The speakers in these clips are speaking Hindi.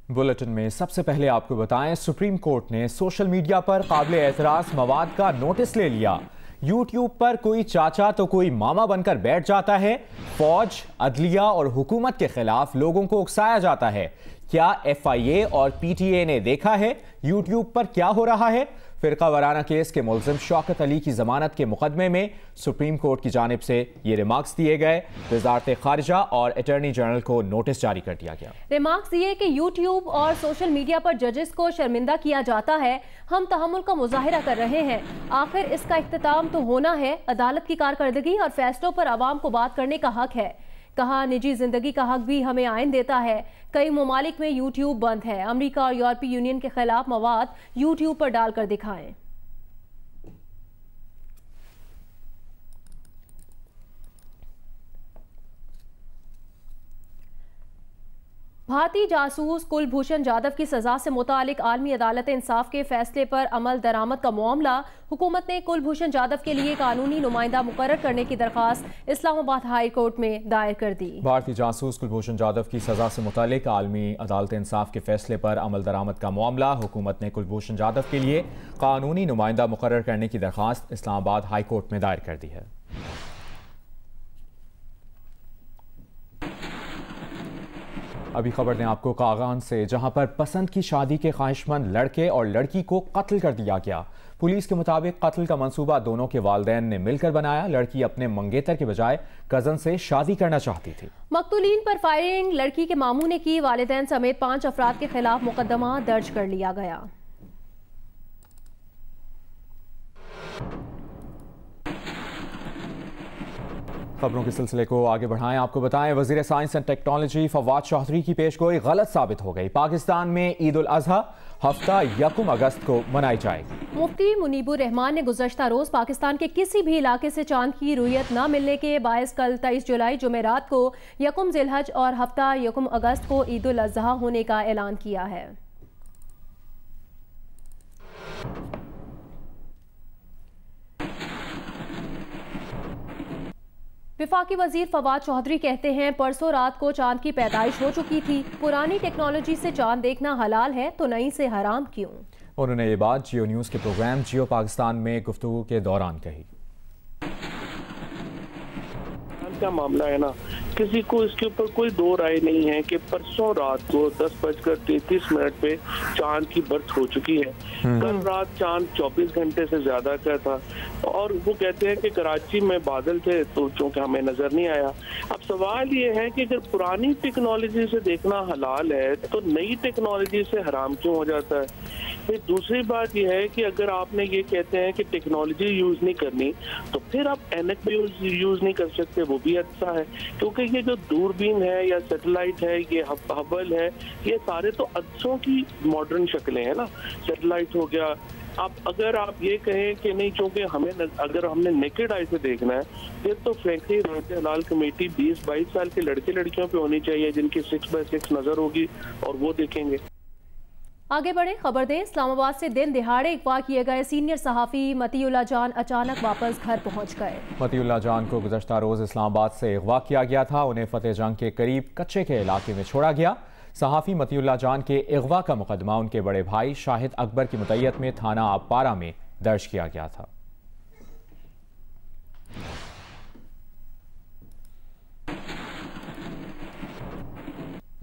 बुलेटिन में सबसे पहले आपको बताएं, सुप्रीम कोर्ट ने सोशल मीडिया पर काबिल एतराज मवाद का नोटिस ले लिया। यूट्यूब पर कोई चाचा तो कोई मामा बनकर बैठ जाता है। फौज, अदलिया और हुकूमत के खिलाफ लोगों को उकसाया जाता है। क्या FIA और PTA ने देखा है यूट्यूब पर क्या हो रहा है? फिरका वाराना केस के मुल्जिम शौकत अली की जमानत के मुकदमे में सुप्रीम कोर्ट की जानिब से ये रिमार्क्स दिए गए। वजारत खारिजा और अटॉर्नी जनरल को नोटिस जारी कर दिया गया। रिमार्क्स दिए कि यूट्यूब और सोशल मीडिया पर जजेस को शर्मिंदा किया जाता है। हम तहम्मुल का मुजाहिरा कर रहे हैं। आखिर इसका इख्तिताम तो होना है। अदालत की कारकर्दगी और फैसलों पर आवाम को बात करने का हक है। कहा, निजी जिंदगी का हक भी हमें आइन देता है। कई ममालिक में यूट्यूब बंद है। अमेरिका और यूरोपीय यूनियन के खिलाफ मवाद यूट्यूब पर डालकर दिखाएं। भारतीय जासूस कुलभूषण जाधव की सजा से मुतालिक आलमी अदालत इंसाफ के फैसले पर अमल दरामद का मामला। हुकूमत ने कुलभूषण जाधव के लिए कानूनी नुमाइंदा मुकर्रर करने की दरख्वास्त इस्लामाबाद हाई कोर्ट में दायर कर दी। भारतीय जासूस कुलभूषण जाधव की सजा से मुतालिक आलमी अदालत इंसाफ के फैसले पर अमल दरामद का मामला। हुकूमत ने कुलभूषण जाधव के लिए कानूनी नुमाइंदा मुकर्रर करने की दरख्वास्त इस्लामाबाद हाई कोर्ट में दायर कर दी है। अभी खबर दें आपको कागान से, जहां पर पसंद की शादी के ख्वाहिशमंद लड़के और लड़की को कत्ल कर दिया गया। पुलिस के मुताबिक कत्ल का मंसूबा दोनों के वालिदैन ने मिलकर बनाया। लड़की अपने मंगेतर के बजाय कजन से शादी करना चाहती थी। मकतूलीन पर फायरिंग लड़की के मामू ने की। वालिदैन समेत 5 अफराद के खिलाफ मुकदमा दर्ज कर लिया गया। खबरों के सिलसिले को आगे बढ़ाएं, आपको बताएं, वजीर science and technology Fawad Chaudhry की पेशगोई गलत साबित हो गई। पाकिस्तान में ईद उल अजहा हफ्ता 1 अगस्त को मनाई जाएगी। मुफ्ती मुनीबुर रहमान ने गुज़श्ता रोज पाकिस्तान के किसी भी इलाके से चांद की रुयत न मिलने के बायस कल 23 जुलाई जुमेरात को 1 ज़िलहज और हफ्ता 1 अगस्त को ईद उल अजहा होने का ऐलान किया है। विफाकी वजीर फवाद चौधरी कहते हैं, परसों रात को चांद की पैदाइश हो चुकी थी। पुरानी टेक्नोलॉजी से चांद देखना हलाल है तो नई से हराम क्यों? उन्होंने ये बात जियो न्यूज़ के प्रोग्राम जियो पाकिस्तान में गुफ्तगू के दौरान कही। का मामला है ना, किसी को इसके ऊपर कोई दो राय नहीं है कि परसों रात को 10:33 पे चांद की बर्थ हो चुकी है। कल रात चांद 24 घंटे से ज्यादा का था और वो कहते हैं कि कराची में बादल थे तो चूंकि हमें नजर नहीं आया। अब सवाल ये है कि अगर पुरानी टेक्नोलॉजी से देखना हलाल है तो नई टेक्नोलॉजी से हराम क्यों हो जाता है? फिर दूसरी बात यह है कि अगर आपने ये कहते हैं कि टेक्नोलॉजी यूज नहीं करनी तो फिर आप एनक भी यूज नहीं कर सकते, वो भी अच्छा है। क्योंकि ये जो दूरबीन है या सैटेलाइट है, ये हबल है, ये सारे तो अदसों की मॉडर्न शक्लें हैं ना। सैटेलाइट हो गया। अब अगर आप ये कहें कि नहीं, चूंकि हमें अगर हमने नेकेड आई से देखना है फिर तो फ्रैंकली रोज़े हलाल कमेटी 20-22 साल के लड़के लड़कियों पे होनी चाहिए जिनकी 6x6 नजर होगी और वो देखेंगे। आगे बढ़े, खबर दें, इस्लामाबाद से दिन दिहाड़े अगवा किए गए सीनियर सहाफ़ी मतीउल्लाह जान अचानक वापस घर पहुंच गए। मतीउल्लाह जान को गुज़श्ता रोज़ इस्लामाबाद से अगवा किया गया था। उन्हें फतेह जंग के करीब कच्चे के इलाके में छोड़ा गया। सहाफ़ी मतीउल्लाह जान के अगवा का मुकदमा उनके बड़े भाई शाहिद अकबर की मुतैयत में थाना अपारा में दर्ज किया गया था।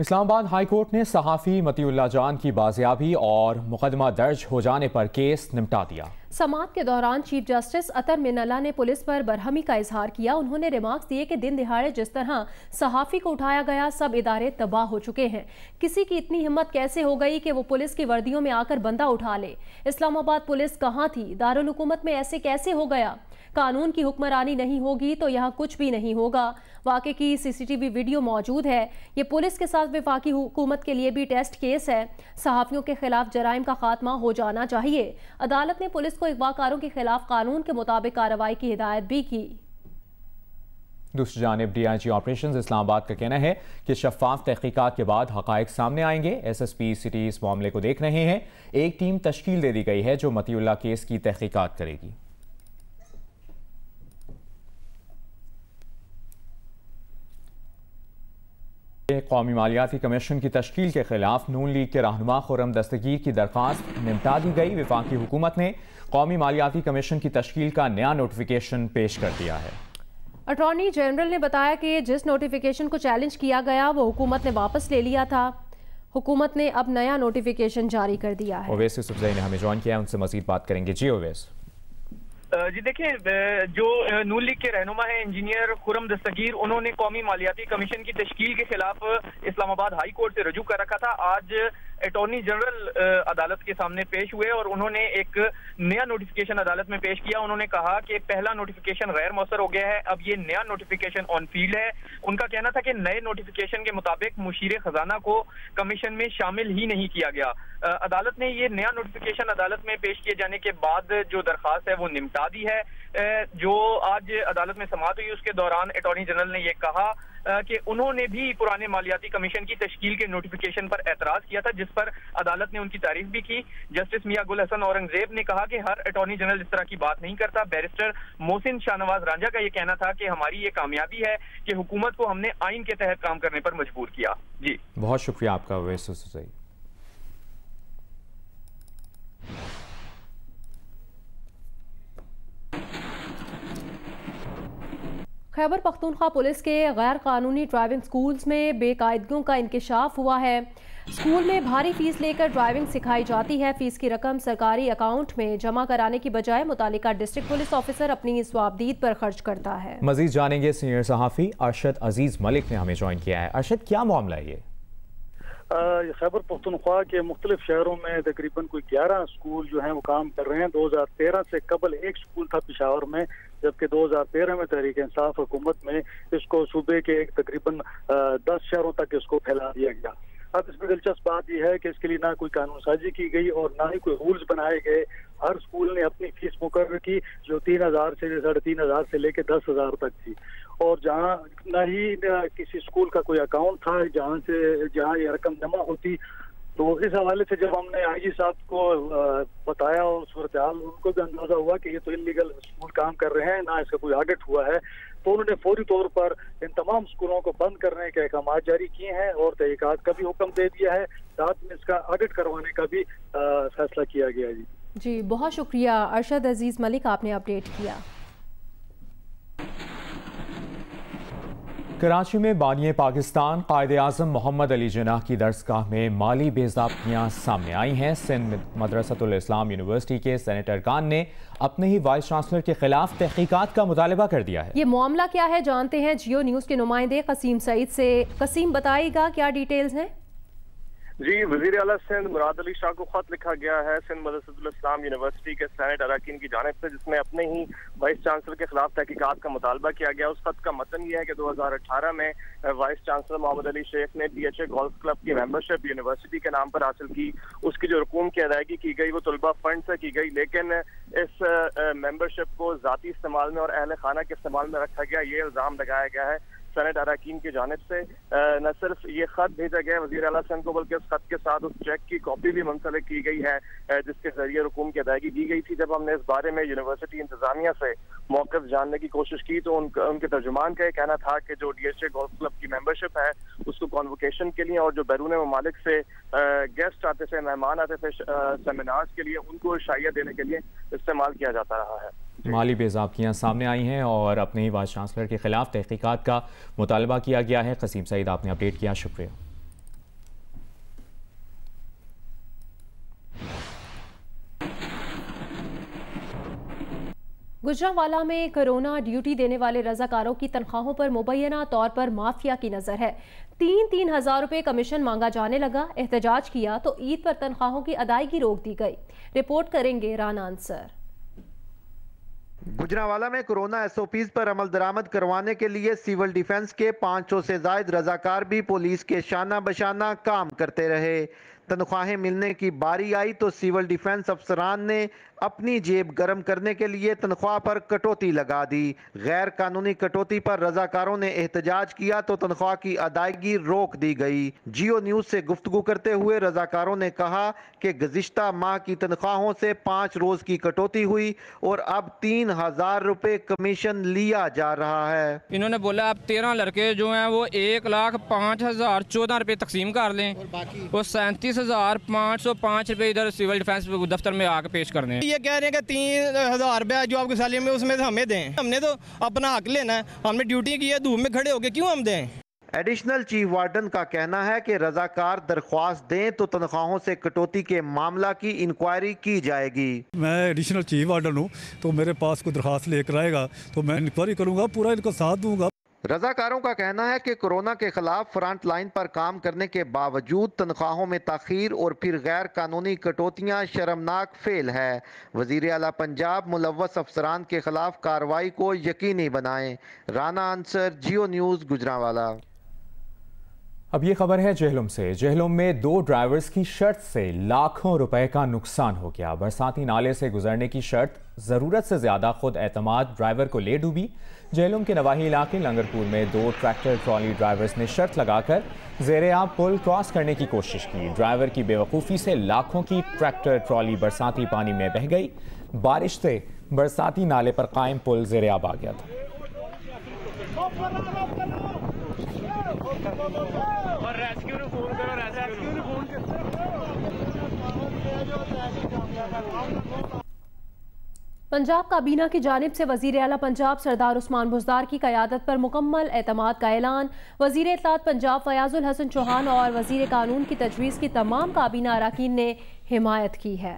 इस्लामाबाद हाई कोर्ट ने सहाफ़ी मतीउल्लाह जान की बाजियाबी और मुकदमा दर्ज हो जाने पर केस निपटा दिया। समाअत के दौरान चीफ जस्टिस अतर मिनल्ला ने पुलिस पर बरहमी का इजहार किया। उन्होंने रिमार्क्स दिए कि दिन दिहाड़े जिस तरह सहाफ़ी को उठाया गया, सब इदारे तबाह हो चुके हैं। किसी की इतनी हिम्मत कैसे हो गई कि वो पुलिस की वर्दियों में आकर बंदा उठा ले? इस्लामाबाद पुलिस कहाँ थी? दारुल हुकूमत में ऐसे कैसे हो गया? कानून की हुक्मरानी नहीं होगी तो यहाँ कुछ भी नहीं होगा। वाक़े की CCTV वीडियो मौजूद है। ये पुलिस के साथ वफाकी हुकूमत के लिए भी टेस्ट केस है। सहाफ़ियों के खिलाफ जराइम का खात्मा हो जाना चाहिए। अदालत ने पुलिस को अगवाकारों के खिलाफ कानून के मुताबिक कार्रवाई की हिदायत भी की। दूसरी जानिब DIG ऑपरेशंस इस्लामाबाद का कहना है कि शफाफ तहकीकात के बाद हक़ाइक़ सामने आएंगे। SSP सिटी इस मामले को देख रहे हैं। एक टीम तश्कील दे दी गई है जो मतीउल्लाह केस की तहकीकात करेगी। कौमी मालियाती कमीशन की तश्कील के खिलाफ नून लीग के रहनुमा खुर्रम दस्तगीर की दरख्वास्त निपटा दी गई। वफाकी हुकूमत ने कौमी मालियाती कमीशन की तश्कील का नया नोटिफिकेशन पेश कर दिया है। अटॉर्नी जनरल ने बताया कि जिस नोटिफिकेशन को चैलेंज किया गया वो हुकूमत ने वापस ले लिया था। हुकूमत ने अब नया नोटिफिकेशन जारी कर दिया है। ओवैस यूसुफजई ने हमें ज्वाइन किया है, उनसे मजीद बात करेंगे। जी ओवैस। जी देखिए, जो नून लीग के रहनुमा है इंजीनियर खुर्रम दस्तगीर, उन्होंने कौमी मालियाती कमीशन की तश्कील के खिलाफ इस्लामाबाद हाई कोर्ट से रजू कर रखा था। आज अटॉर्नी जनरल अदालत के सामने पेश हुए और उन्होंने एक नया नोटिफिकेशन अदालत में पेश किया। उन्होंने कहा कि पहला नोटिफिकेशन गैर मौसर हो गया है, अब ये नया नोटिफिकेशन ऑन फील्ड है। उनका कहना था कि नए नोटिफिकेशन के मुताबिक मुशीर खजाना को कमीशन में शामिल ही नहीं किया गया। अदालत ने ये नया नोटिफिकेशन अदालत में पेश किए जाने के बाद जो दरखास्त है वो निपटा दी है। जो आज अदालत में समाअत हुई उसके दौरान अटॉर्नी जनरल ने यह कहा कि उन्होंने भी पुराने मालियाती कमीशन की तश्कील के नोटिफिकेशन पर एतराज किया था, जिस पर अदालत ने उनकी तारीफ भी की। जस्टिस मियां गुल हसन औरंगजेब ने कहा कि हर अटॉर्नी जनरल इस तरह की बात नहीं करता। बैरिस्टर मोहसिन शाहनवाज रांझा का यह कहना था कि हमारी ये कामयाबी है कि हुकूमत को हमने आइन के तहत काम करने पर मजबूर किया। जी बहुत शुक्रिया आपका ओवैस यूसुफजई। खैबर पख्तूनख्वा पुलिस के गैर कानूनी ड्राइविंग स्कूल्स में बेकायदगियों का इंकशाफ हुआ है। स्कूल में भारी फीस लेकर ड्राइविंग सिखाई जाती है। फीस की रकम सरकारी अकाउंट में जमा कराने की बजाय मुतालिका डिस्ट्रिक्ट पुलिस ऑफिसर अपनी स्वाबदीद पर खर्च करता है। मजीद जानेंगे, सीनियर सहाफ़ी अरशद अजीज मलिक ने हमें ज्वाइन किया है। अरशद, क्या मामला है ये? खैबर पख्तूनख्वा के मुख्तलिफ शहरों में तकरीबन कोई 11 स्कूल जो हैं वो काम कर रहे हैं। 2013 से कबल एक स्कूल था पेशावर में, जबकि 2013 में तहरीक इंसाफ हुकूमत में इसको सूबे के तकरीबन 10 शहरों तक इसको फैला दिया गया। अब इसमें दिलचस्प बात यह है कि इसके लिए ना कोई कानून साजी की गई और ना ही कोई रूल्स बनाए गए। हर स्कूल ने अपनी फीस मुकर्रर की जो 3,000 से 3,500 से लेकर 10,000 तक थी। और जहाँ न ही किसी स्कूल का कोई अकाउंट था जहाँ ये रकम जमा होती। तो इस हवाले से जब हमने आईजी साहब को बताया और सूरत हाल, उनको भी अंदाजा हुआ कि ये तो इलीगल स्कूल काम कर रहे हैं, ना इसका कोई ऑडिट हुआ है। तो उन्होंने फौरी तौर पर इन तमाम स्कूलों को बंद करने के अहकाम जारी किए हैं और तहकीकात का भी हुक्म दे दिया है। साथ में इसका ऑडिट करवाने का भी फैसला किया गया है। जी बहुत शुक्रिया अरशद अजीज मलिक, आपने अपडेट किया। कराची में बानिए पाकिस्तान कायदे आज़म मोहम्मद अली जिन्नाह की दरसगाह में माली बेज़ाब्तियाँ सामने आई हैं। सिंध मदरसतुल इस्लाम यूनिवर्सिटी के सेनेटर खान ने अपने ही वाइस चांसलर के खिलाफ तहकीकात का मुतालबा कर दिया है। ये मामला क्या है जानते हैं जियो न्यूज़ के नुमाइंदे कसीम सईद से। कसीम, बताइएगा क्या डिटेल्स हैं? जी, वज़ीर आला सिंध मुराद अली शाह को खत लिखा गया है सिंध मदरसतुल इस्लाम यूनिवर्सिटी के सेनेट अरकान की जानिब से, जिसमें अपने ही वाइस चांसलर के खिलाफ तहकीकात का मुतालबा किया गया। उस खत का मतन यह है कि 2018 में वाइस चांसलर मोहम्मद अली शेख ने DHA गोल्फ क्लब की मेंबरशिप यूनिवर्सिटी के नाम पर हासिल की। उसकी जो रकूम की अदायगी की गई वो तलबा फंड से की गई, लेकिन इस मेंबरशिप को जाती इस्तेमाल में और अहल खाना के इस्तेमाल में रखा गया, ये इल्जाम लगाया गया है सेनेट अरकान की जानिब से। न सिर्फ ये खत भेजा गया वज़ीर आला सिंध को, बल्कि उस खत के साथ उस चेक की कॉपी भी मुंसलिक की गई है जिसके जरिए रकूम की अदायगी की गई थी। जब हमने इस बारे में यूनिवर्सिटी इंतजामिया से मौक़िफ़ जानने की कोशिश की तो उनके तर्जुमान का कहना था कि जो DHA गोल्फ क्लब की मेंबरशिप है उसको कॉन्वोकेशन के लिए और जो बैरून ममालिक से गेस्ट आते थे, मेहमान आते थे सेमिनार्स के लिए, उनको शाइया देने के लिए इस्तेमाल किया जाता रहा है। माली बेज़ाब्तियाँ सामने आई हैं और अपने ही वाइस चांसलर के खिलाफ तहकीकात का मुतालबा किया गया है। कसीम सईद, आपने अपडेट किया, शुक्रिया। गुजरांवाला में कोरोना ड्यूटी देने वाले रजाकारों की तनख्वाहों पर मुबैना तौर पर माफिया की नजर है। 3-3 हज़ार रुपए कमीशन मांगा जाने लगा। एहतजाज किया तो ईद पर तनख्वाहों की अदायगी रोक दी गई। रिपोर्ट करेंगे राना अंसर। गुजरांवाला में कोरोना SOPs पर अमल दरामद करवाने के लिए सिविल डिफेंस के 500 से जायद रजाकार भी पुलिस के शाना बशाना काम करते रहे। तनख्वाहें मिलने की बारी आई तो सिविल डिफेंस अफसरान ने अपनी जेब गर्म करने के लिए तनख्वाह पर कटौती लगा दी। गैर कानूनी कटौती पर रजाकारों ने एहतजाज किया तो तनख्वाह की अदायगी रोक दी गई। जियो न्यूज से गुफ्तगू करते हुए रजाकारों ने कहा कि गुज़िश्ता माह की तनख्वाहों से 5 रोज की कटौती हुई और अब 3000 रुपए कमीशन लिया जा रहा है। इन्होंने बोला अब 13 लड़के जो हैं वो 1,05,014 रुपए तकसीम कर लें और 37,505 रुपए इधर सिविल डिफेंस दफ्तर में आके पेश कर दें। ये कह रहे हैं कि 3000 रुपया जो आपकी सैलरी में उसमें से हमें दें। हमने तो अपना हक लेना है, हमने ड्यूटी की है, धूप में खड़े होके क्यों हम दें। एडिशनल चीफ वार्डन का कहना है कि रजाकार दरख्वास्त दें तो तनख्वाहों से कटौती के मामला की इंक्वायरी की जाएगी। मैं एडिशनल चीफ वार्डन हूँ तो मेरे पास कोई दरख्वास्त लेकर आएगा तो मैं इंक्वायरी करूँगा, पूरा इनको साथ दूंगा। रजाकारों का कहना है कि कोरोना के खिलाफ फ्रंट लाइन पर काम करने के बावजूद तनख्वाहों में ताखीर और फिर गैर कानूनी कटौतियां शर्मनाक फेल है। वजीर आला पंजाब मुलव्वस अफसरान के खिलाफ कार्रवाई को यकीनी बनाएं। राना अंसर, जियो न्यूज़, गुजरांवाला। अब ये खबर है जेहलम से। जेहलम में 2 ड्राइवर्स की शर्त से लाखों रुपए का नुकसान हो गया। बरसाती नाले से गुजरने की शर्त ज़रूरत से ज़्यादा खुद एतमाद ड्राइवर को ले डूबी। जेहलम के नवाही इलाके लंगरपुर में 2 ट्रैक्टर ट्रॉली ड्राइवर्स ने शर्त लगाकर ज़ेरे-आब पुल क्रॉस करने की कोशिश की। ड्राइवर की बेवकूफ़ी से लाखों की ट्रैक्टर ट्रॉली बरसाती पानी में बह गई। बारिश से बरसाती नाले पर कायम पुल ज़ेरे-आब आ गया था। और रेस्क्यू ने फोन करो, रेस्क्यू ने फोन पंजाब काबीना की जानिब से वजीर आला पंजाब सरदार उस्मान बुज़दार की क़यादत पर मुकम्मल एतमाद का ऐलान। वजीर इत्तलात पंजाब फयाजुल हसन चौहान और वजीर कानून की तजवीज़ की तमाम काबीना अराकीन ने हिमायत की है।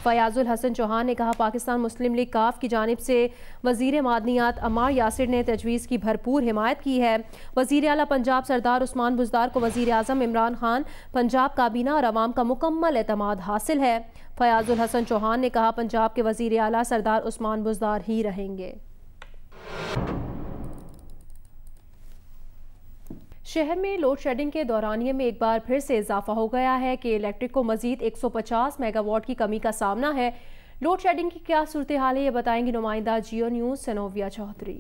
फयाजुल हसन चौहान ने कहा, पाकिस्तान मुस्लिम लीग काफ की जानिब से वजीर मादनियात अम्मार यासिर ने तजवीज़ की भरपूर हिमायत की है। वजीर आला पंजाब सरदार उस्मान बुज़दार को वजीर आज़म इमरान खान, पंजाब काबीना और अवाम का मुकम्मल एतमाद हासिल है। फयाजुल हसन चौहान ने कहा, पंजाब के वजीर आला सरदार उस्मान बुज़दार ही रहेंगे। शहर में लोड शेडिंग के दौरानिये में एक बार फिर से इजाफा हो गया है कि इलेक्ट्रिक को मजीद 150 मेगावाट की कमी का सामना है। लोड शेडिंग की क्या सूरत हाल है, ये बताएंगी नुमाइंदा जियो न्यूज़ सनोविया चौधरी।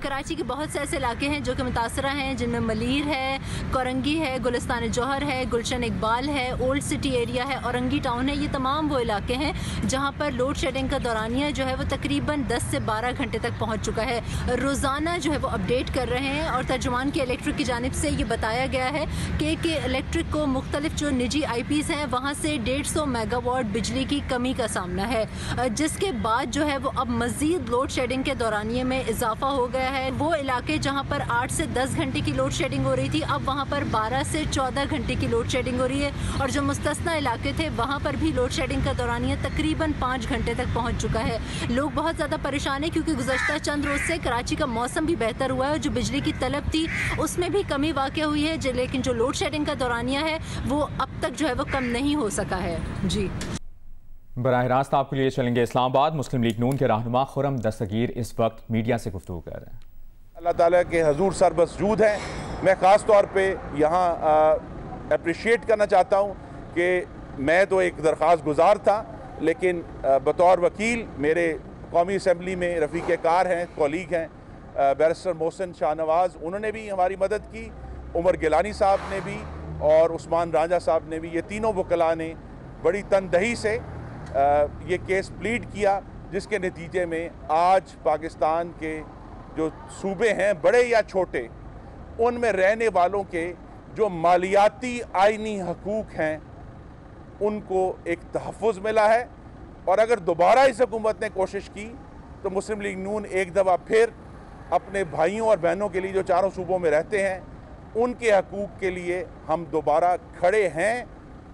कराची के बहुत से ऐसे इलाके हैं जो कि मुतासरा हैं, जिनमें मलीर है, कोरंगी है, गुलिस्तान जौहर है, गुलशन इकबाल है, ओल्ड सिटी एरिया है, औरंगी टाउन है। ये तमाम वो इलाके हैं जहां पर लोड शेडिंग का दौरानिया जो है वो तकरीबन 10 से 12 घंटे तक पहुंच चुका है। रोज़ाना जो है वो अपडेट कर रहे हैं और तर्जुमान के इलेक्ट्रिक की जानिब से ये बताया गया है कि इलेक्ट्रिक को मुख्तलिफ जो निजी IPs हैं वहाँ से 150 मेगावाट बिजली की कमी का सामना है, जिसके बाद जो है वो अब मज़ीद लोड शेडिंग के दौरानिये में इजाफा हो गया है। वो इलाके जहां पर 8 से 10 घंटे की लोड शेडिंग हो रही थी, अब वहां पर 12 से 14 घंटे की लोड शेडिंग हो रही है। और जो मुस्तस्ना इलाके थे वहां पर भी लोड शेडिंग का दौरानिया तकरीबन 5 घंटे तक पहुंच चुका है। लोग बहुत ज़्यादा परेशान है क्योंकि गुज़श्ता चंद रोज़ से कराची का मौसम भी बेहतर हुआ है और जो बिजली की तलब थी उसमें भी कमी वाक़ हुई है, लेकिन जो लोड शेडिंग का दौरानिया है वो अब तक जो है वो कम नहीं हो सका है। जी बराह रास्त आपके लिए चलेंगे इस्लामाबाद। मुस्लिम लीग नून के रहनुमा खुरम दस्तगीर इस वक्त मीडिया से गुफ्तगू कर रहे हैं। अल्लाह ताला के हजूर सरबसजूद हैं। मैं ख़ास तौर पे यहाँ अप्रिशिएट करना चाहता हूँ कि मैं तो एक दरख्वास्त गुजार था, लेकिन बतौर वकील मेरे कौमी असम्बली में रफ़ीक कार हैं, कॉलीग हैं बैरिस्टर मोहसिन शाहनवाज़, उन्होंने भी हमारी मदद की, उमर गिलानी साहब ने भी और उस्मान राजा साहब ने भी। ये तीनों वकला ने बड़ी तनदही से ये केस प्लीड किया, जिसके नतीजे में आज पाकिस्तान के जो सूबे हैं बड़े या छोटे, उनमें रहने वालों के जो मालियाती आइनी हकूक़ हैं उनको एक तहफ़्फ़ुज़ मिला है। और अगर दोबारा इस हुकूमत ने कोशिश की तो मुस्लिम लीग नून एक दफ़ा फिर अपने भाइयों और बहनों के लिए जो चारों सूबों में रहते हैं उनके हकूक़ के लिए हम दोबारा खड़े हैं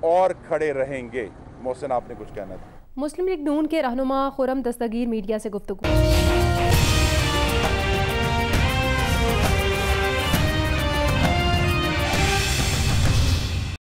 और खड़े रहेंगे। मोहसिन, आपने कुछ कहना था? मुस्लिम लीग नून के रहनुमा खुरम दस्तगीर मीडिया से गुफ्तगू।